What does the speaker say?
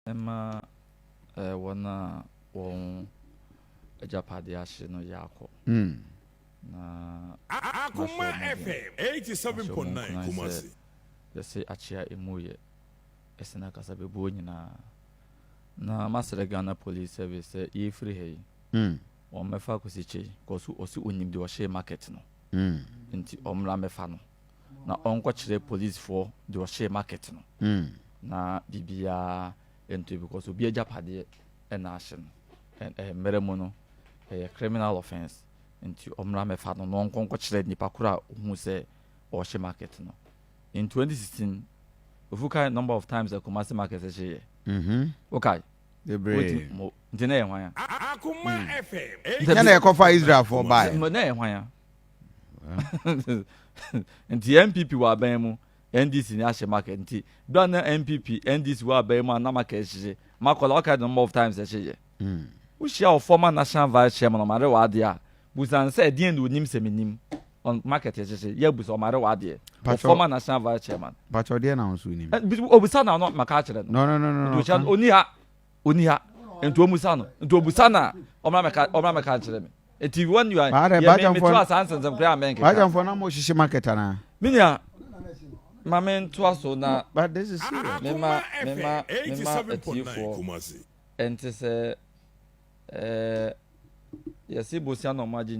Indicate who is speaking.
Speaker 1: Emma wana won ejapade ahye no yako. Na
Speaker 2: Akoma FM 87.9 Kumasi.
Speaker 1: Yesi achia emuye. Esena kasa bebu nyina. Na masere Ghana Police Service ye free hey. On mefa kusichi kosu osi unim de wo market no. Nti omra mefa no. Na onko chire police for de wo market no. Na bibia ento because obi ejapade e na ahye no. Meremo no criminal offense. Nti omra mefa no no onko chire nipa kura hu se o market no. In 2016 ofuka number of times the Kumasi market say okay
Speaker 3: the brave
Speaker 1: nti na ye hwan ya
Speaker 2: Akoma FM
Speaker 3: can they cover Israel for buy
Speaker 1: na ye hwan ya nti MPP wa ban mu NDC ni ahye market nti do na MPP NDC wa ban mu na market hye makola okay number of times hye we share of former national vice chairman omare wa de a busan say dey no nim se menim on market hye ya busan omare wa de former national vice chairman
Speaker 3: but ode na onso nim
Speaker 1: obusa na no maka kire
Speaker 3: no
Speaker 1: oni ha ento omusa no ento obusa na omra meka kire me eti when you are me to asansen some clear men
Speaker 3: Baah Acheamfour na mo shishi market na
Speaker 1: minia mama to aso na
Speaker 3: but this is serious
Speaker 1: mema eti for ente se yesi bosia no maji